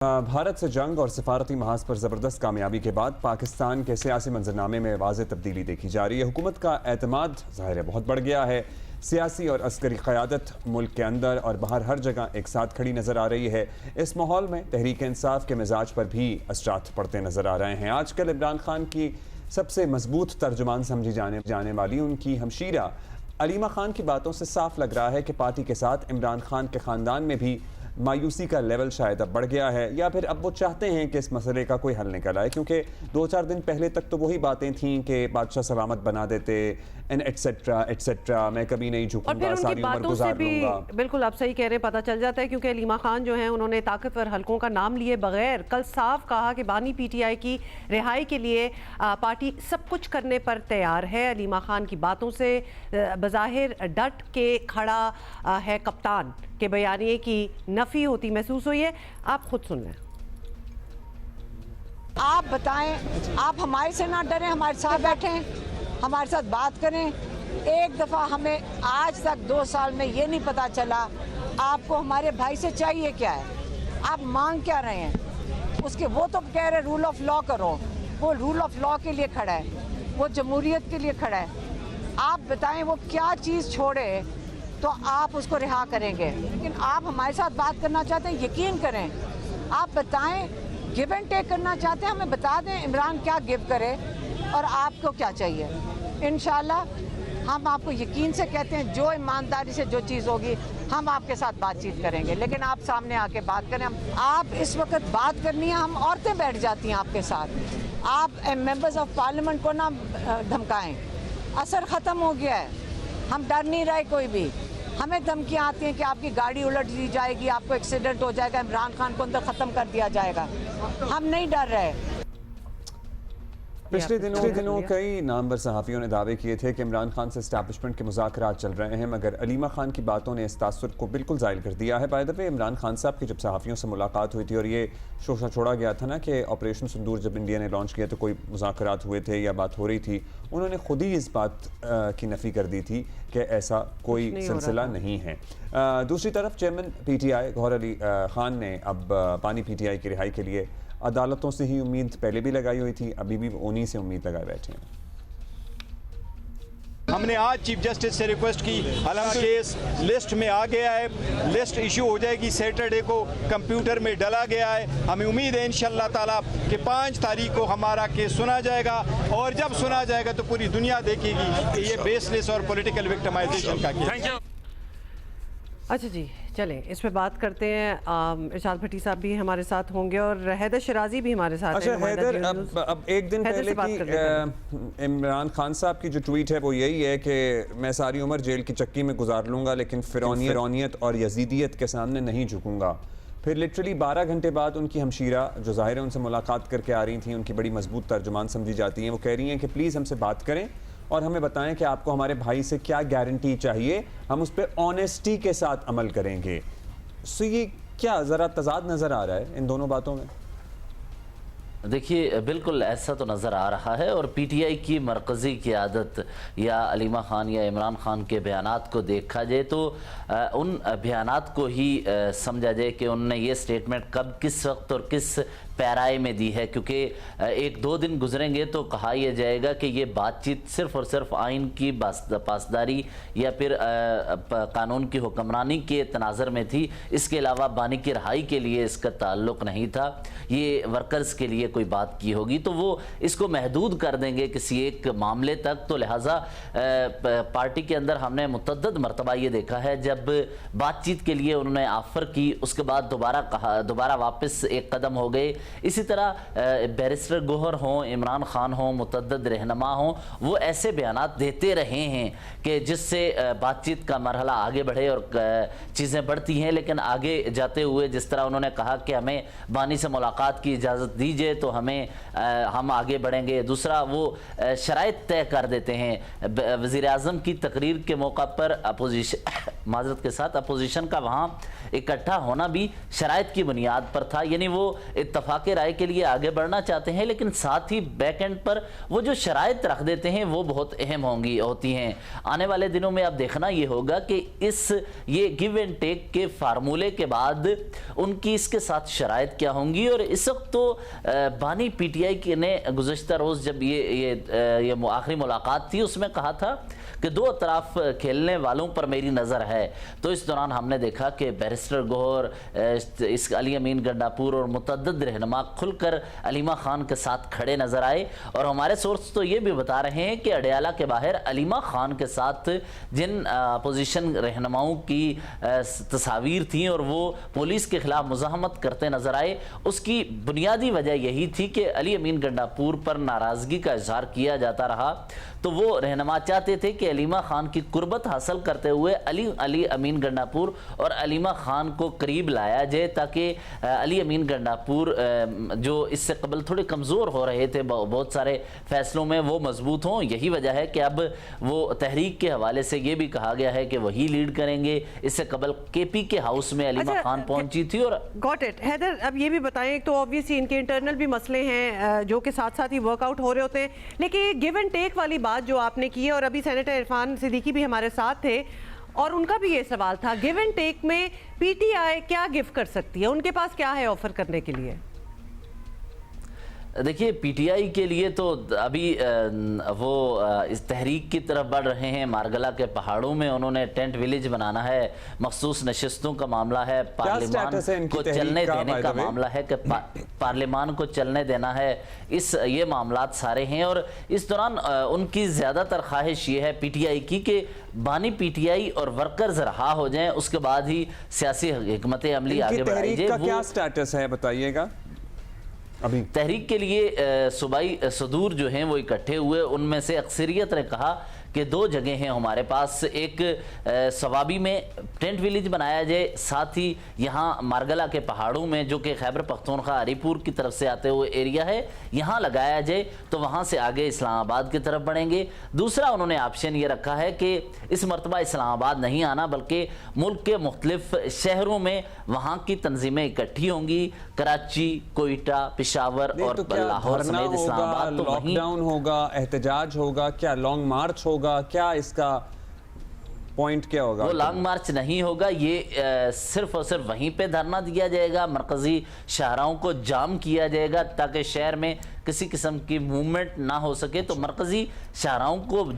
भारत से जंग और सिफारती महाज पर ज़बरदस्त कामयाबी के बाद पाकिस्तान के सियासी मंजरनामे में वाज़ेह तब्दीली देखी जा रही है। हुकूमत का एतमाद ज़ाहिर है बहुत बढ़ गया है। सियासी और अस्करी क़यादत मुल्क के अंदर और बाहर हर जगह एक साथ खड़ी नज़र आ रही है। इस माहौल में तहरीक इंसाफ के मिजाज पर भी असरात पड़ते नज़र आ रहे हैं। आजकल इमरान खान की सबसे मजबूत तर्जुमान समझी जाने वाली उनकी हमशीरा अलीमा खान की बातों से साफ लग रहा है कि पार्टी के साथ इमरान खान के ख़ानदान में भी मायूसी का लेवल शायद अब बढ़ गया है, या फिर अब वो चाहते हैं कि इस मसले का कोई हल निकल आए, क्योंकि 2-4 दिन पहले तक तो वही बातें थीं कि बादशाह सलामत बना देते एंड एटसेट्रा एटसेट्रा, मैं कभी नहीं झुकूंगा, सारी उम्र गुजार लूंगा। बिल्कुल आप सही कह रहे हैं, पता चल जाता है क्योंकि अलीमा खान जो हैं उन्होंने ताकतवर हलकों का नाम लिए बगैर कल साफ कहा कि बानी पीटीआई की रिहाई के लिए पार्टी सब कुछ करने पर तैयार है। अलीमा खान की बातों से बज़ाहिर डट के खड़ा है कप्तान के बयानिए की नफी होती महसूस हुई है। आप खुद सुन लें। आप बताएं, आप हमारे से ना डरें, हमारे साथ बैठें, हमारे साथ बात करें। एक दफ़ा हमें आज तक 2 साल में ये नहीं पता चला आपको हमारे भाई से चाहिए क्या है, आप मांग क्या रहे हैं। उसके वो तो कह रहे रूल ऑफ लॉ करो, वो रूल ऑफ लॉ के लिए खड़ा है, वो जमहूरियत के लिए खड़ा है। आप बताएं वो क्या चीज़ छोड़े तो आप उसको रिहा करेंगे। लेकिन आप हमारे साथ बात करना चाहते हैं, यकीन करें, आप बताएं, गिव एंड टेक करना चाहते हैं, हमें बता दें इमरान क्या गिव करे और आपको क्या चाहिए। इंशाल्लाह हम आपको यकीन से कहते हैं जो ईमानदारी से जो चीज़ होगी हम आपके साथ बातचीत करेंगे, लेकिन आप सामने आके बात करें। आप इस वक्त बात करनी है, हम औरतें बैठ जाती हैं आपके साथ। आप मेंबर्स ऑफ पार्लियामेंट को ना धमकाएं, असर ख़त्म हो गया है, हम डर नहीं रहे कोई भी। हमें धमकियाँ आती हैं कि आपकी गाड़ी उलट दी जाएगी, आपको एक्सीडेंट हो जाएगा, इमरान खान को अंदर ख़त्म कर दिया जाएगा। हम नहीं डर रहे। पिछले दिनों कई नामवर सहाफ़ियों ने दावे किए थे कि इमरान खान से एस्टैब्लिशमेंट के मुज़ाकरात चल रहे हैं, मगर अलीमा खान की बातों ने इस तासुर को बिल्कुल ज़ाइल कर दिया है। By the way, Imran Khan साहब की जब सहाफ़ियों से मुलाकात हुई थी और ये शोशा छोड़ा गया था ना कि ऑपरेशन सिंदूर जब इंडिया ने लॉन्च किया तो कोई मुज़ाकरात हुए थे या बात हो रही थी, उन्होंने खुद ही इस बात की नफ़ी कर दी थी कि ऐसा कोई सिलसिला नहीं है। दूसरी तरफ चेयरमैन PTI गौहर अली खान ने अब बानी PTI की रिहाई के लिए अदालतों से ही उम्मीद पहले भी लगाई हुई थी, अभी भी उन्हीं से उम्मीद लगाए बैठे हैं। हमने आज चीफ जस्टिस से रिक्वेस्ट की, हालांकि केस लिस्ट में आ गया है, लिस्ट इशू हो जाएगी, सैटरडे को कंप्यूटर में डला गया है। हमें उम्मीद है इंशाल्लाह ताला कि 5 तारीख को हमारा केस सुना जाएगा, और जब सुना जाएगा तो पूरी दुनिया देखेगी कि ये बेसलेस और पॉलिटिकल विक्टिमाइजेशन का केस है। अच्छा जी, चलें इस पे बात करते हैं। इरशाद भट्टी साहब भी हमारे साथ होंगे और हैदर शिराजी भी हमारे साथ हैं। हैदर, अब एक दिन पहले की इमरान खान साहब की जो ट्वीट है वो यही है कि मैं सारी उम्र जेल की चक्की में गुजार लूँगा लेकिन फिरौनियत और यजीदियत के सामने नहीं झुकूँगा। फिर लिटरली 12 घंटे बाद उनकी हमशीरा जो ज़ाहिर है उनसे मुलाकात करके आ रही थी, उनकी बड़ी मजबूत तर्जुमान समझी जाती हैं, वो कह रही हैं कि प्लीज़ हमसे बात करें और हमें बताएं कि आपको हमारे भाई से क्या गारंटी चाहिए, हम उस पर ऑनेस्टी के साथ अमल करेंगे। सो ये क्या ज़रा तज़ाद नज़र आ रहा है इन दोनों बातों में? देखिए, बिल्कुल ऐसा तो नज़र आ रहा है, और PTI की मरकज़ी क़यादत या अलीमा खान या इमरान खान के बयानात को देखा जाए तो उन बयानात को ही समझा जाए कि उन्होंने ये स्टेटमेंट कब, किस वक्त और किस पैराए में दी है, क्योंकि 1-2 दिन गुजरेंगे तो कहा यह जाएगा कि ये बातचीत सिर्फ़ और सिर्फ आइन की पासदारी या फिर कानून की हुक्मरानी के तनाज़र में थी, इसके अलावा बानी की रहाई के लिए इसका ताल्लुक़ नहीं था, ये वर्कर्स के लिए कोई बात की होगी तो वो इसको महदूद कर देंगे किसी एक मामले तक। तो लिहाजा पार्टी के अंदर हमने मुतअद्दिद मरतबा ये देखा है, जब बातचीत के लिए उन्होंने ऑफ़र की उसके बाद दोबारा वापस एक कदम हो गए। इसी तरह बैरिस्टर गौहर हों, इमरान खान हों, मुतअद्दिद रहनुमा हों, वो ऐसे बयानात देते रहे हैं कि जिससे बातचीत का मरहला आगे बढ़े और चीज़ें बढ़ती हैं। लेकिन आगे जाते हुए जिस तरह उन्होंने कहा कि हमें बानी से मुलाकात की इजाज़त दीजिए तो हम आगे बढ़ेंगे। दूसरा वो शराइत तय कर देते हैं। वज़ीर आज़म की तकरीर के मौका पर माजरत के साथ अपोजिशन का वहाँ इकट्ठा होना भी शराइत की बुनियाद पर था, यानी वो इत्तफाक़ राय के लिए आगे बढ़ना चाहते हैं, लेकिन साथ ही बैक एंड पर वो जो शराइत रख देते हैं वो बहुत अहम होती हैं। आने वाले दिनों में अब देखना ये होगा कि ये गिव एंड टेक के फार्मूले के बाद उनकी इसके साथ शराइत क्या होंगी। और इस वक्त तो बानी पीटीआई ने गुज़श्ता रोज़ जब ये आखिरी मुलाकात थी उसमें कहा था कि दो अतराफ खेलने वालों पर मेरी नज़र है। तो इस दौरान हमने देखा कि बैरिस्टर गौहर, इस अली अमीन गंडापुर और मुतअद्दिद रहनुमा खुलकर अलीमा खान के साथ खड़े नज़र आए। और हमारे सोर्स तो ये भी बता रहे हैं कि अडयाला के बाहर अलीमा खान के साथ जिन अपोजिशन रहनुमाओं की तस्वीर थी और वो पुलिस के खिलाफ मुज़ाहमत करते नज़र आए, उसकी बुनियादी वजह यही थी कि अली अमीन गंडापुर पर नाराज़गी का इजहार किया जाता रहा। तो वो रहनुमा चाहते थे कि अलीमा खान की कुर्बत हासिल करते हुए अली अमीन गंडापुर और अलीमा खान को करीब लाया जाए, ताकि अली अमीन गंडापुर जो इससे कबल थोड़े कमज़ोर हो रहे थे बहुत सारे फैसलों में, वो मजबूत हों। यही वजह है कि अब वो तहरीक के हवाले से ये भी कहा गया है कि वही लीड करेंगे। इससे कबल केपी के हाउस में अलीमा खान पहुंची थी। और गॉट इट। हैदर, अब ये भी बताएं, तो ऑब्वियसली इनके इंटरनल भी मसले हैं जो कि साथ साथ ही वर्कआउट हो रहे होते हैं, लेकिन गिव एंड टेक वाली बात जो आपने की है, और अभी सेनेटर इरफान सिद्दीकी भी हमारे साथ थे और उनका भी ये सवाल था, गिव एंड टेक में पीटीआई क्या गिव कर सकती है, उनके पास क्या है ऑफर करने के लिए? देखिए, पीटीआई के लिए तो अभी वो इस तहरीक की तरफ बढ़ रहे हैं। मारगला के पहाड़ों में उन्होंने टेंट विलेज बनाना है, मखसूस नशिस्तों का मामला है, पार्लियामान को चलने देने का मामला है कि पार्लियामान को चलने देना है, ये मामलात सारे हैं। और इस दौरान उनकी ज़्यादातर ख्वाहिश ये है पीटीआई की कि बानी पीटीआई और वर्कर्स रहा हो जाएं, उसके बाद ही सियासी हिकमत अमली आगे बढ़ाई जाए। क्या स्टेटस है बताइएगा? अभी तहरीक के लिए सूबाई सदूर जो हैं वो इकट्ठे हुए, उनमें से अक्सरियत ने कहा कि दो जगह हैं हमारे पास, एक सवाबी में टेंट विलेज बनाया जाए, साथ ही यहाँ मारगला के पहाड़ों में जो कि खैबर पख्तूनख्वा हरीपुर की तरफ से आते हुए एरिया है, यहाँ लगाया जाए, तो वहाँ से आगे इस्लामाबाद की तरफ बढ़ेंगे। दूसरा उन्होंने ऑप्शन ये रखा है कि इस मरतबा इस्लामाबाद नहीं आना, बल्कि मुल्क के मुख्तलिफ शहरों में वहाँ की तंजीमें इकट्ठी होंगी, कराची, कोयटा, पेशावर और लाहौर समेत इस्लामाबाद। तो लॉकडाउन होगा, एहतजाज होगा, क्या लॉन्ग मार्च होगा, क्या इसका पॉइंट क्या होगा? वो लॉन्ग मार्च नहीं होगा, ये सिर्फ और सिर्फ वहीं पे धरना दिया जाएगा, मरकजी शाहराहों को जाम किया जाएगा ताकि शहर में किसी किस्म की मूवमेंट ना हो सके। तो मरकजी शाहराहों को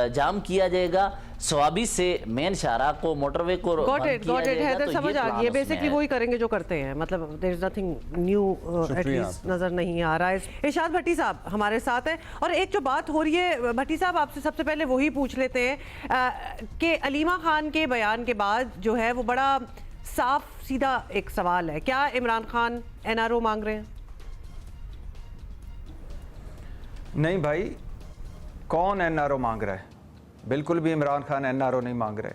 जाम किया जाएगा, सवाबी से मेन शाहरा को, मोटरवे को गॉट इट हैदर, समझ आ गई है। बेसिकली वही करेंगे जो करते हैं, मतलब there is nothing new at least नजर नहीं आ रहा है। इरशाद भट्टी साहब हमारे साथ हैं, और एक जो बात हो रही है भट्टी साहब, आपसे सबसे पहले वही पूछ लेते हैं कि अलीमा खान के बयान के बाद जो है वो बड़ा साफ सीधा एक सवाल है, क्या इमरान खान एनआरओ मांग रहे हैं? नहीं भाई, कौन एनआरओ मांग रहा है? बिल्कुल भी इमरान खान एनआरओ नहीं मांग रहे।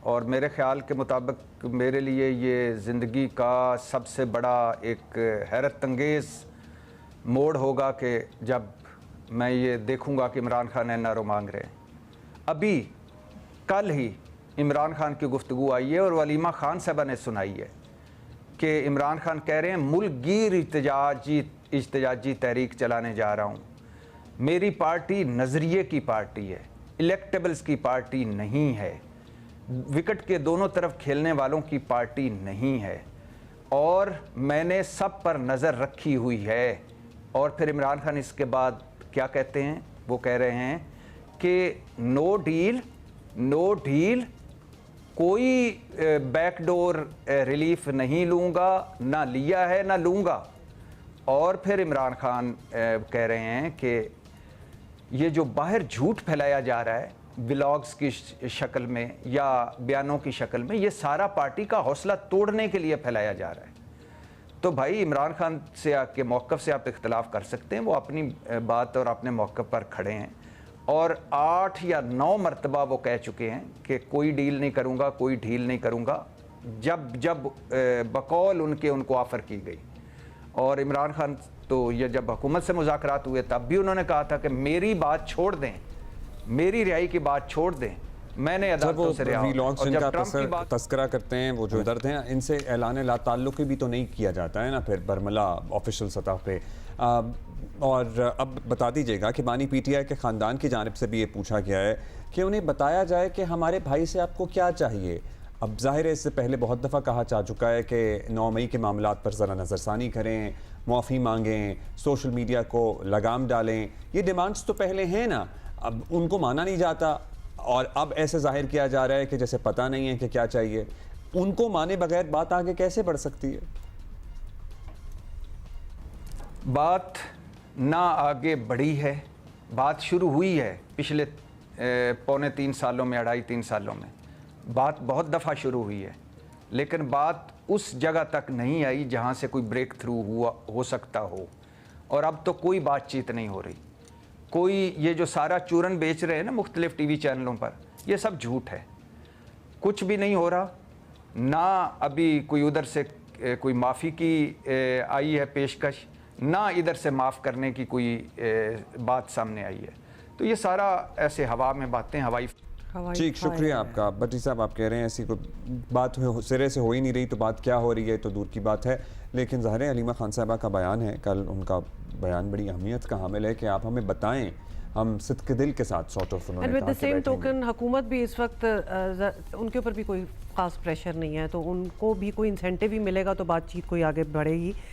और मेरे ख्याल के मुताबिक मेरे लिए ये ज़िंदगी का सबसे बड़ा एक हैरत अंगेज़ मोड़ होगा कि जब मैं ये देखूंगा कि इमरान खान एनआरओ मांग रहे हैं। अभी कल ही इमरान खान की गुफ्तगू आई है और वलीमा खान साहबा ने सुनाई है कि इमरान खान कह रहे हैं मुल्क गिर इज्तिजाजी तहरीक चलाने जा रहा हूँ। मेरी पार्टी नज़रिए की पार्टी है, इलेक्टेबल्स की पार्टी नहीं है, विकेट के दोनों तरफ खेलने वालों की पार्टी नहीं है, और मैंने सब पर नज़र रखी हुई है। और फिर इमरान खान इसके बाद क्या कहते हैं? वो कह रहे हैं कि नो डील, कोई बैकडोर रिलीफ नहीं लूँगा, ना लिया है ना लूँगा। और फिर इमरान खान कह रहे हैं कि ये जो बाहर झूठ फैलाया जा रहा है व्लॉग्स की शक्ल में या बयानों की शक्ल में, ये सारा पार्टी का हौसला तोड़ने के लिए फैलाया जा रहा है। तो भाई इमरान खान से के मौक़िफ़ से आप इख्तलाफ कर सकते हैं, वो अपनी बात और अपने मौक़िफ़ पर खड़े हैं, और 8 या 9 मरतबा वो कह चुके हैं कि कोई डील नहीं करूँगा, कोई ढील नहीं करूँगा, जब बकौल उनको ऑफ़र की गई। और इमरान खान تو یہ جب حکومت سے مذاکرات ہوئے تب بھی انہوں نے کہا تھا کہ میری بات چھوڑ دیں, میری رہائی کی بات چھوڑ دیں, میں نے جب وہ عدالتوں سے رہا ہوں. ویلاگز اور جن جب کا ٹرمپ کی بات تذکرہ کرتے ہیں وہ جو درد ہیں, ان سے اعلان لا تعلقی بھی تو نہیں کیا جاتا ہے نا پھر برملا آفیشل سطح پہ. اور اب بتا دیجیے گا کہ بانی پی ٹی آئی کے خاندان کی جانب سے بھی یہ پوچھا گیا ہے کہ انہیں بتایا جائے کہ ہمارے بھائی سے آپ کو کیا چاہیے. اب ظاہر ہے اس سے پہلے بہت دفعہ کہا جا چکا ہے کہ 9 مئی کے معاملات پر ذرا نظر ثانی کریں, معافی مانگیں, سوشل میڈیا کو لگام ڈالیں. یہ ڈیمانڈز تو پہلے ہیں نا, اب ان کو مانا نہیں جاتا اور اب ایسے ظاہر کیا جا رہا ہے کہ جیسے پتہ نہیں ہے کہ کیا چاہیے. ان کو مانے بغیر بات آگے کیسے بڑھ سکتی ہے؟ بات نہ آگے بڑھی ہے, بات شروع ہوئی ہے پچھلے 2.25 سالوں میں, 2.5-3 سالوں میں بات بہت دفعہ شروع ہوئی ہے, لیکن بات اس جگہ تک نہیں آئی جہاں سے کوئی بریک تھرو ہو سکتا ہو. اور اب تو کوئی بات چیت نہیں ہو رہی. کوئی یہ جو سارا چورن بیچ رہے ہیں نا مختلف ٹی وی چینلوں پر, یہ سب جھوٹ ہے, کچھ بھی نہیں ہو رہا. نہ ابھی کوئی ادھر سے کوئی معافی کی آئی ہے پیشکش, نہ ادھر سے معاف کرنے کی کوئی بات سامنے آئی ہے. تو یہ سارا ایسے ہوا میں باتیں, ہوائی. ٹھیک, شکریہ آپ کا. بٹی صاحب آپ کہہ رہے ہیں ایسی کوئی بات سرے سے ہو ہی نہیں رہی, تو بات کیا ہو رہی ہے تو دور کی بات ہے. لیکن ظاہر ہے حلیمہ خان صاحبہ کا بیان ہے کل, ان کا بیان بڑی اہمیت کا حامل ہے کہ آپ ہمیں بتائیں, ہم صدق دل کے ساتھ سارٹ آف انہوں نے کہا کہ بیٹھیں ٹوکن حکومت بھی اس وقت ان کے اوپر بھی کوئی خاص پریشر نہیں ہے, تو ان کو بھی کوئی انسینٹیو ہی ملے گا تو بات چیت کوئی آگے بڑھے گی.